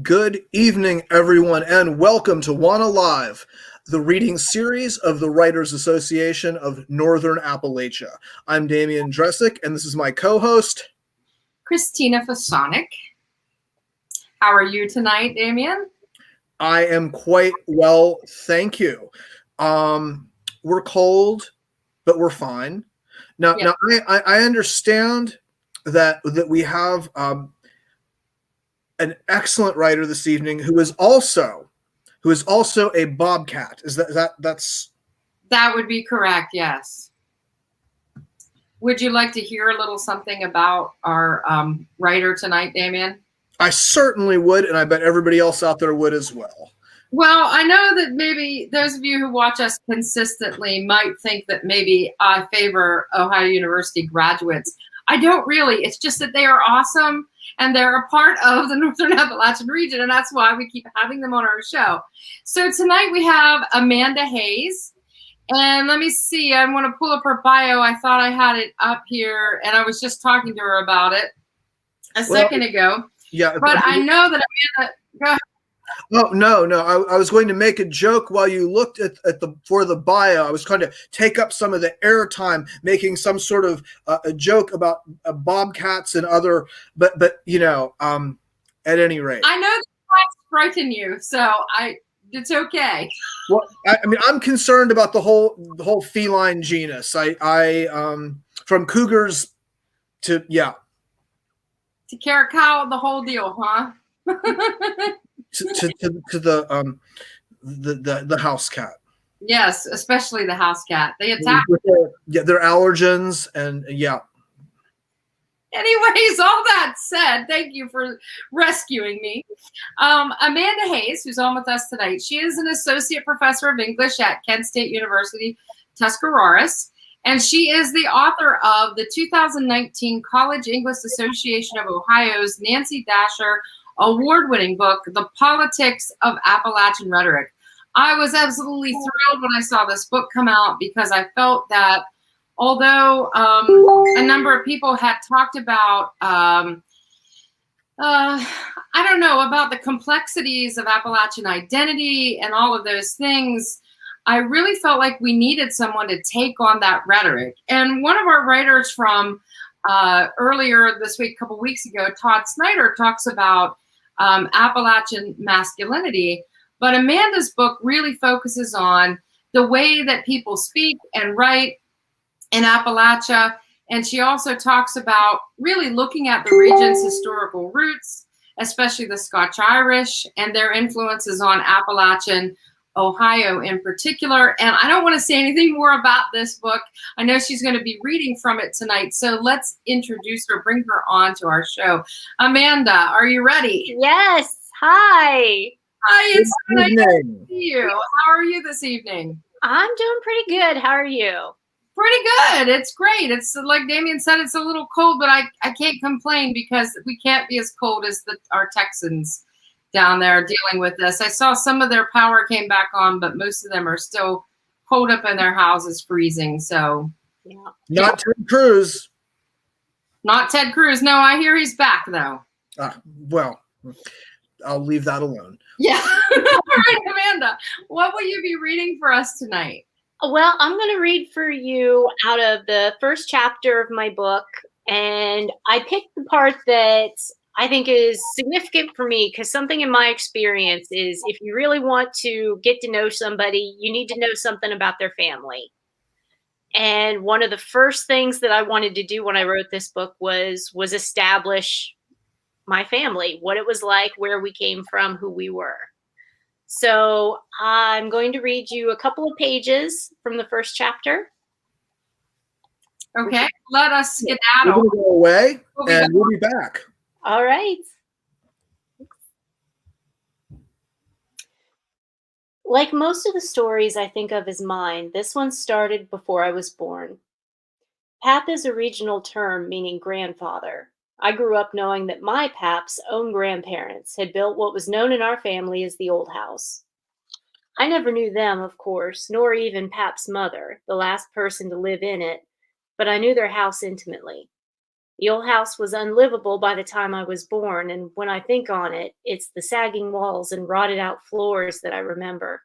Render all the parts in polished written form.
Good evening, everyone, and welcome to WANA Live, the reading series of the Writers Association of Northern Appalachia. I'm Damian Dressick, and this is my co-host, Christina Fasonic. How are you tonight, Damian? I am quite well, thank you. We're cold, but we're fine. Now, Yeah. I understand that we have an excellent writer this evening who is also a bobcat. That would be correct, yes. Would you like to hear a little something about our writer tonight, Damian? I certainly would, and I bet everybody else out there would as well. Well, I know that maybe those of you who watch us consistently might think that maybe I favor Ohio University graduates. I don't really. It's just that they are awesome, and they're a part of the Northern Appalachian region, and that's why we keep having them on our show. So tonight we have Amanda Hayes. And let me see, I want to pull up her bio. I thought I had it up here, and I was just talking to her about it a second ago. Yeah. But I know that Amanda, go ahead. Oh, no. I was going to make a joke while you looked at for the bio. I was trying to take up some of the airtime, making some sort of a joke about bobcats and other, but at any rate. I know that might frighten you, so it's okay. Well, I mean, I'm concerned about the whole feline genus. I from cougars to To caracal, the whole deal, huh? to the house cat. Yes, especially the house cat. They attack. They're allergens and Anyways, all that said, thank you for rescuing me. Amanda Hayes, who's on with us tonight, she is an associate professor of English at Kent State University, Tuscarawas, and she is the author of the 2019 College English Association of Ohio's Nancy Dasher award-winning book, The Politics of Appalachian Rhetoric. I was absolutely thrilled when I saw this book come out because I felt that although a number of people had talked about, I don't know, about the complexities of Appalachian identity and all of those things, I really felt like we needed someone to take on that rhetoric. And one of our writers from earlier this week, a couple weeks ago, Todd Snyder, talks about Appalachian masculinity. But Amanda's book really focuses on the way that people speak and write in Appalachia, and she also talks about really looking at the region's historical roots, especially the Scotch-Irish and their influences on Appalachian Ohio in particular. And I don't want to say anything more about this book. I know she's going to be reading from it tonight, so let's introduce her, bring her on to our show. Amanda, are you ready? Yes. Hi. Hi, it's so nice to see you. How are you this evening? I'm doing pretty good. How are you? Pretty good. It's great. It's like Damian said, it's a little cold, but I can't complain because we can't be as cold as our Texans down there dealing with this. I saw some of their power came back on, but most of them are still holed up in their houses freezing. So yeah. Not Ted Cruz. Not Ted Cruz. No, I hear he's back though. Well, I'll leave that alone. Yeah. All right, Amanda, what will you be reading for us tonight? Well, I'm going to read for you out of the first chapter of my book, and I picked the part that I think is significant for me because something in my experience is if you really want to get to know somebody, you need to know something about their family. And one of the first things that I wanted to do when I wrote this book was establish my family, what it was like, where we came from, who we were. So I'm going to read you a couple of pages from the first chapter. Okay, let us skedaddle. We're going to go away, and we'll be back. All right. Like most of the stories I think of as mine, this one started before I was born. Pap is a regional term meaning grandfather. I grew up knowing that my Pap's own grandparents had built what was known in our family as the old house. I never knew them, of course, nor even Pap's mother, the last person to live in it, but I knew their house intimately. The old house was unlivable by the time I was born, and when I think on it, it's the sagging walls and rotted out floors that I remember.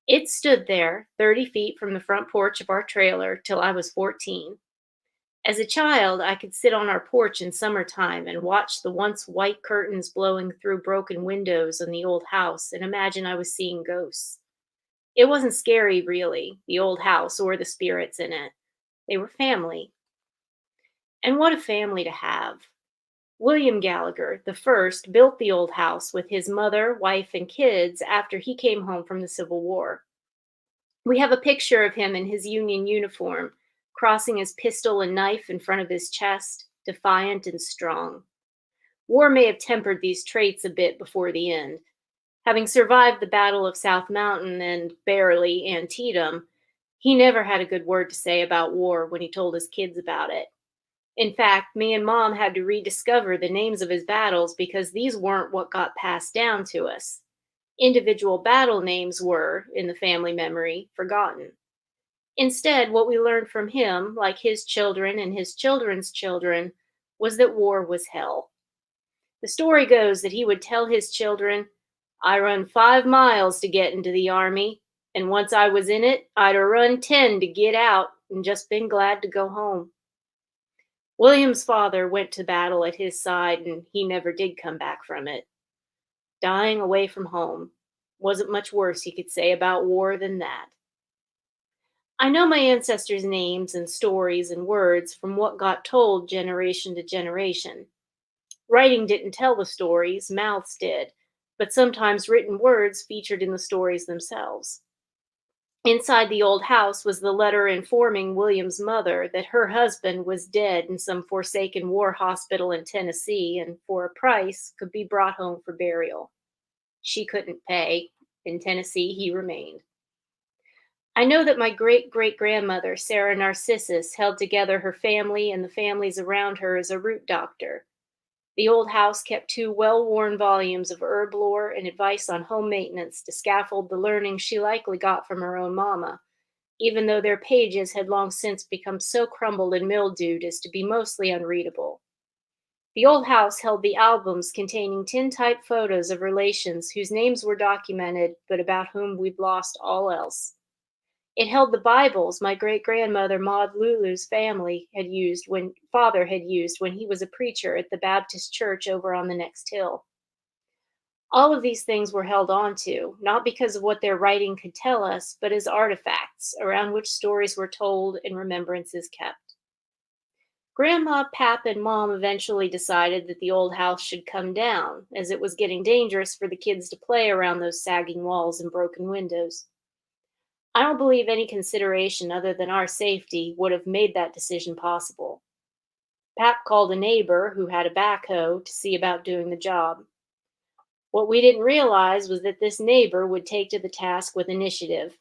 It stood there, 30 feet from the front porch of our trailer, till I was 14. As a child, I could sit on our porch in summertime and watch the once white curtains blowing through broken windows in the old house and imagine I was seeing ghosts. It wasn't scary, really, the old house or the spirits in it. They were family. And what a family to have. William Gallagher, the first, built the old house with his mother, wife, and kids after he came home from the Civil War. We have a picture of him in his Union uniform, crossing his pistol and knife in front of his chest, defiant and strong. War may have tempered these traits a bit before the end. Having survived the Battle of South Mountain and, barely, Antietam, he never had a good word to say about war when he told his kids about it. In fact, me and Mom had to rediscover the names of his battles because these weren't what got passed down to us. Individual battle names were, in the family memory, forgotten. Instead, what we learned from him, like his children and his children's children, was that war was hell. The story goes that he would tell his children, "I run 5 miles to get into the army, and once I was in it, I'd a run 10 to get out and just been glad to go home." William's father went to battle at his side, and he never did come back from it. Dying away from home. Wasn't much worse he could say about war than that. I know my ancestors' names and stories and words from what got told generation to generation. Writing didn't tell the stories, mouths did, but sometimes written words featured in the stories themselves. Inside the old house was the letter informing William's mother that her husband was dead in some forsaken war hospital in Tennessee and for a price could be brought home for burial. She couldn't pay. In Tennessee, he remained. I know that my great-great-grandmother, Sarah Narcissus, held together her family and the families around her as a root doctor. The old house kept 2 well-worn volumes of herb lore and advice on home maintenance to scaffold the learning she likely got from her own mama, even though their pages had long since become so crumbled and mildewed as to be mostly unreadable. The old house held the albums containing tintype photos of relations whose names were documented but about whom we'd lost all else. It held the Bibles my great-grandmother Maud Lulu's father had used when he was a preacher at the Baptist church over on the next hill. All of these things were held on to, not because of what their writing could tell us, but as artifacts around which stories were told and remembrances kept. Grandma, Pap, and Mom eventually decided that the old house should come down, as it was getting dangerous for the kids to play around those sagging walls and broken windows. I don't believe any consideration other than our safety would have made that decision possible. Pap called a neighbor who had a backhoe to see about doing the job. What we didn't realize was that this neighbor would take to the task with initiative.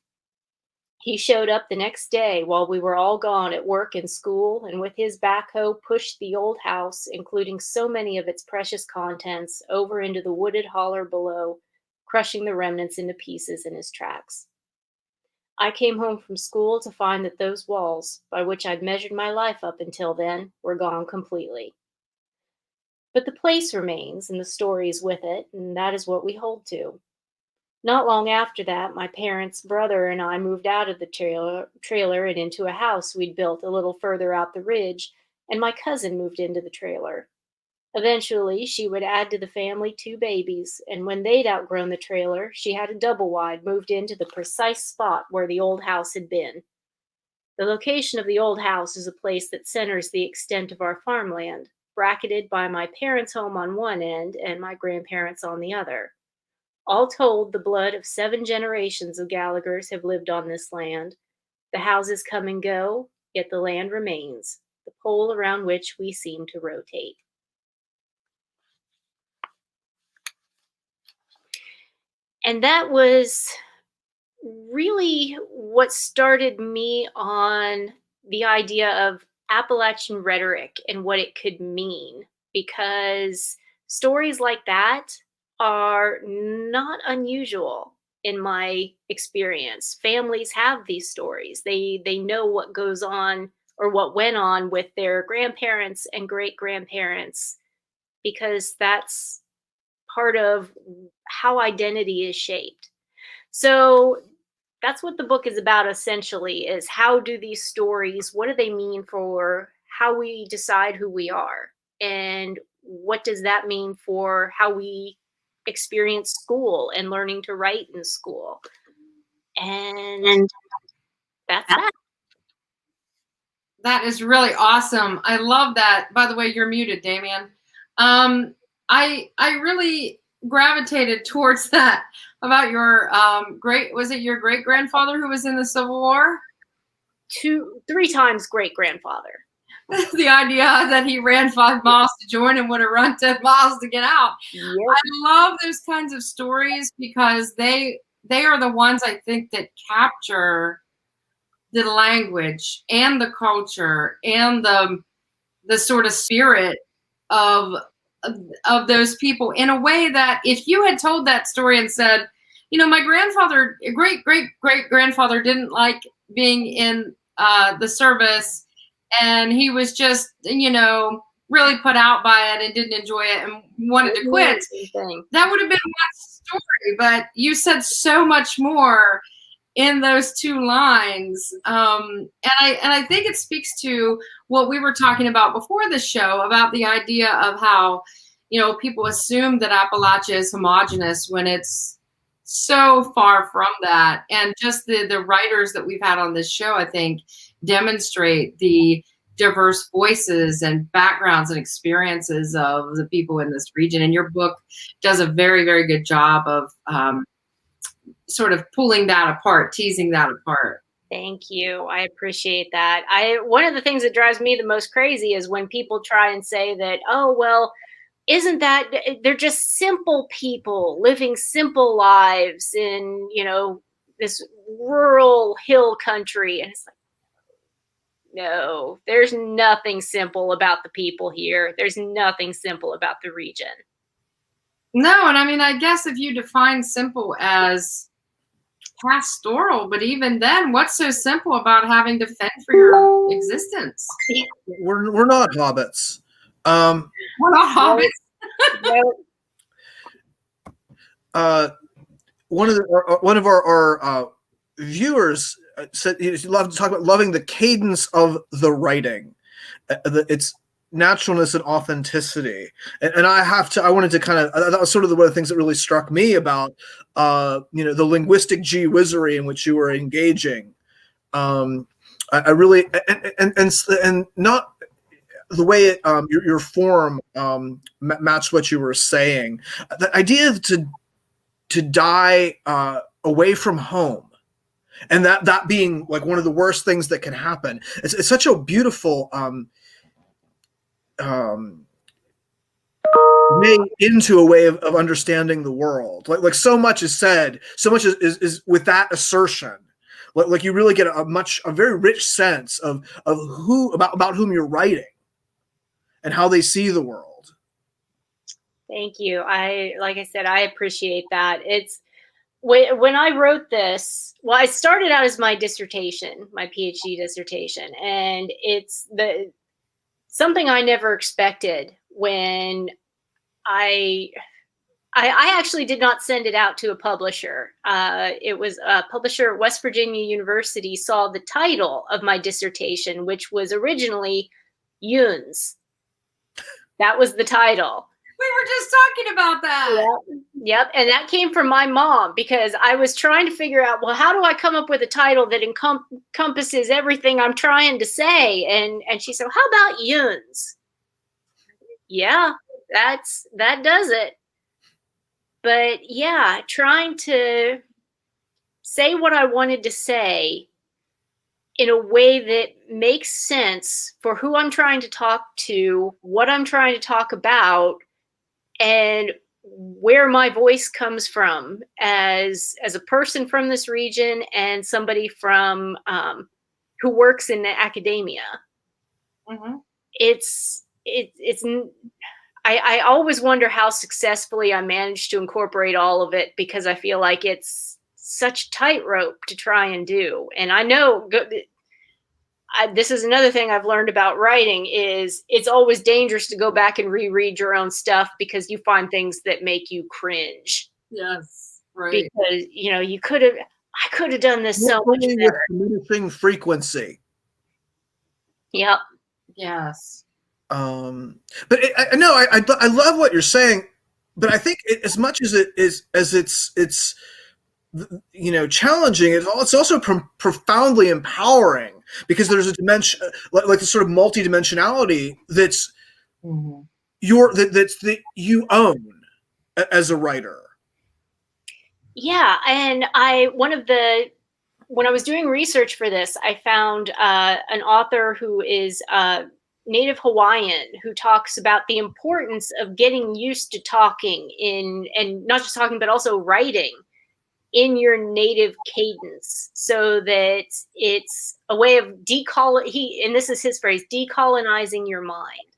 He showed up the next day while we were all gone at work and school, and with his backhoe pushed the old house, including so many of its precious contents, over into the wooded holler below, crushing the remnants into pieces in his tracks. I came home from school to find that those walls, by which I'd measured my life up until then, were gone completely. But the place remains, and the stories with it, and that is what we hold to. Not long after that, my parents' brother and I moved out of the trailer and into a house we'd built a little further out the ridge, and my cousin moved into the trailer. Eventually, she would add to the family 2 babies, and when they'd outgrown the trailer, she had a double-wide moved into the precise spot where the old house had been. The location of the old house is a place that centers the extent of our farmland, bracketed by my parents' home on one end and my grandparents' on the other. All told, the blood of 7 generations of Gallaghers have lived on this land. The houses come and go, yet the land remains, the pole around which we seem to rotate. And that was really what started me on the idea of Appalachian rhetoric and what it could mean, because stories like that are not unusual in my experience. Families have these stories. They know what goes on or what went on with their grandparents and great-grandparents, because that's part of how identity is shaped. So that's what the book is about, essentially, is how do these stories, what do they mean for how we decide who we are? And what does that mean for how we experience school and learning to write in school? And that's that. That is really awesome. I love that. By the way, you're muted, Damien. I really gravitated towards that about your was it your great grandfather who was in the Civil War? 3 times great grandfather. The idea that he ran 5 miles to join and would have run 10 miles to get out. Yep. I love those kinds of stories because they are the ones I think that capture the language and the culture and the sort of spirit of those people in a way that if you had told that story and said, you know, my grandfather, great grandfather didn't like being in the service, and he was just, you know, really put out by it and didn't enjoy it and wanted to quit, that would have been one story. But you said so much more in those 2 lines, and I think it speaks to what we were talking about before the show about the idea of how, you know, people assume that Appalachia is homogenous when it's so far from that. And just the writers that we've had on this show, I think, demonstrate the diverse voices and backgrounds and experiences of the people in this region. And your book does a very, very good job of sort of pulling that apart, teasing that apart. Thank you. I appreciate that. One of the things that drives me the most crazy is when people try and say that, oh, well, isn't that they're just simple people living simple lives in, you know, this rural hill country. And it's like, no, there's nothing simple about the people here. There's nothing simple about the region. No, and I mean, I guess if you define simple as pastoral, but even then, what's so simple about having to fend for your existence? We're not hobbits. We're not hobbits. One of our viewers said he loved to talk about loving the cadence of the writing, its naturalness and authenticity. And I wanted to kind of, that was sort of one of the things that really struck me about, you know, the linguistic gee whizzery in which you were engaging. I really, and not the way it, your form matched what you were saying. The idea to die away from home, and that being like one of the worst things that can happen. It's such a beautiful way into a way of understanding the world. Like so much is said, so much is with that assertion. Like you really get a very rich sense of who about whom you're writing and how they see the world. Thank you. Like I said, I appreciate that. It's when I wrote this, well, I started out as my dissertation, my PhD dissertation, and it's something I never expected when I actually did not send it out to a publisher. It was a publisher at West Virginia University saw the title of my dissertation, which was originally Yuns. That was the title. We were just talking about that. Yep. And that came from my mom because I was trying to figure out, well, how do I come up with a title that encompasses everything I'm trying to say? And she said, well, how about Yuns? Yeah, that does it. But yeah, trying to say what I wanted to say in a way that makes sense for who I'm trying to talk to, what I'm trying to talk about, and where my voice comes from as a person from this region and somebody from who works in academia. Mm-hmm. I always wonder how successfully I managed to incorporate all of it because I feel like it's such tightrope to try and do. And I know this is another thing I've learned about writing is it's always dangerous to go back and reread your own stuff because you find things that make you cringe. Yes, right. Because, you know, I could have done this so much With better. diminishing frequency. Yep. Yes. But I love what you're saying, but I think as much as it's you know, challenging, it's also profoundly empowering, because there's a dimension, like the sort of multidimensionality that's that you own as a writer. Yeah, and when I was doing research for this, I found an author who is Native Hawaiian, who talks about the importance of getting used to talking and not just talking, but also writing in your native cadence, so that it's a way of and this is his phrase, decolonizing your mind.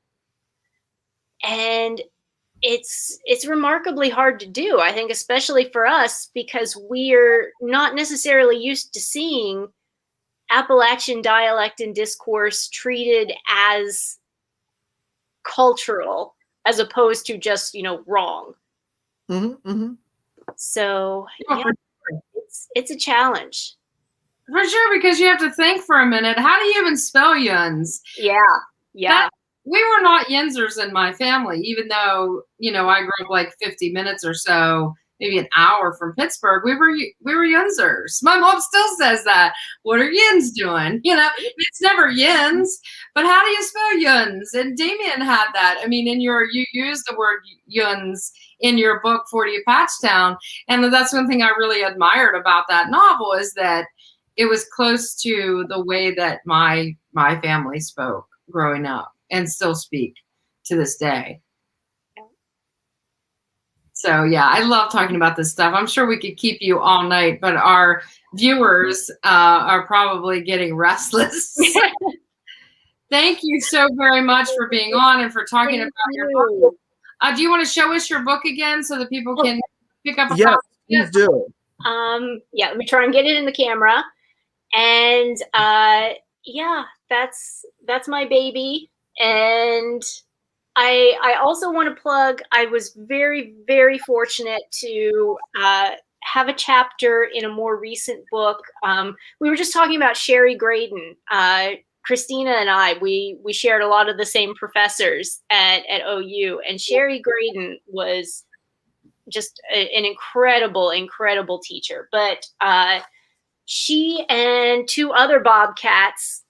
And it's remarkably hard to do, I think, especially for us, because we're not necessarily used to seeing Appalachian dialect and discourse treated as cultural as opposed to just, you know, wrong. Mm-hmm, mm-hmm. So yeah, it's a challenge. For sure, because you have to think for a minute. How do you even spell yuns? Yeah. We were not yinzers in my family, even though, you know, I grew up like 50 minutes or so, maybe an hour from Pittsburgh. We were yinzers. My mom still says that. What are yins doing? You know, it's never yins, but how do you spell yuns? And Damien had that. I mean, you used the word yuns in your book, 40 Patchtown. And that's one thing I really admired about that novel, is that it was close to the way that my family spoke growing up, and still speak to this day. So yeah, I love talking about this stuff. I'm sure we could keep you all night, but our viewers are probably getting restless. Thank you so very much for being on and for talking about your book. Do you want to show us your book again so that people can pick up a copy? Please do. Yeah, let me try and get it in the camera. And yeah, that's my baby. And I also want to plug, I was very, very fortunate to have a chapter in a more recent book. We were just talking about Sherry Graydon. Christina and I, we shared a lot of the same professors at OU, and Sherry Graydon was just an incredible, incredible teacher. But she and two other Bobcats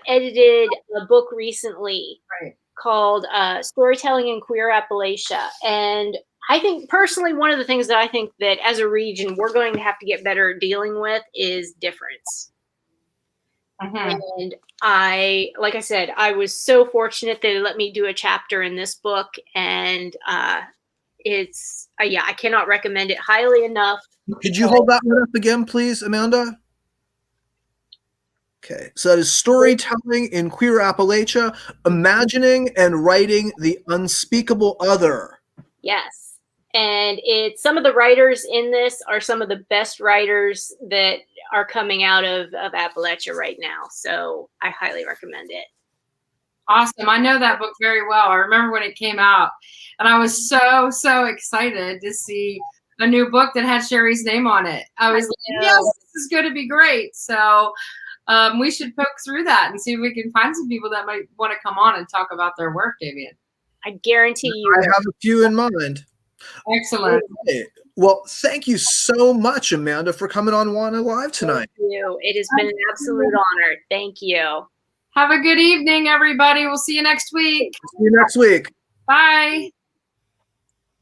edited a book recently called Storytelling in Queer Appalachia. And I think personally, one of the things that I think that as a region, we're going to have to get better at dealing with is difference. And like I said, I was so fortunate that they let me do a chapter in this book. And it's, yeah, I cannot recommend it highly enough. Could you hold that one up again, please, Amanda? Okay, so that is Storytelling in Queer Appalachia, Imagining and Writing the Unspeakable Other. Yes, and it's some of the writers in this are some of the best writers that are coming out of Appalachia right now, so I highly recommend it. Awesome. I know that book very well. I remember when it came out, and I was so excited to see a new book that had Sherry's name on it. I was like, yes, this is going to be great. So we should poke through that and see if we can find some people that might want to come on and talk about their work, Damien. I guarantee you. I have a few in mind. Excellent. Okay. Well, thank you so much, Amanda, for coming on WANA Live tonight. Thank you. It has been an absolute honor. Thank you. Have a good evening, everybody. We'll see you next week. See you next week. Bye.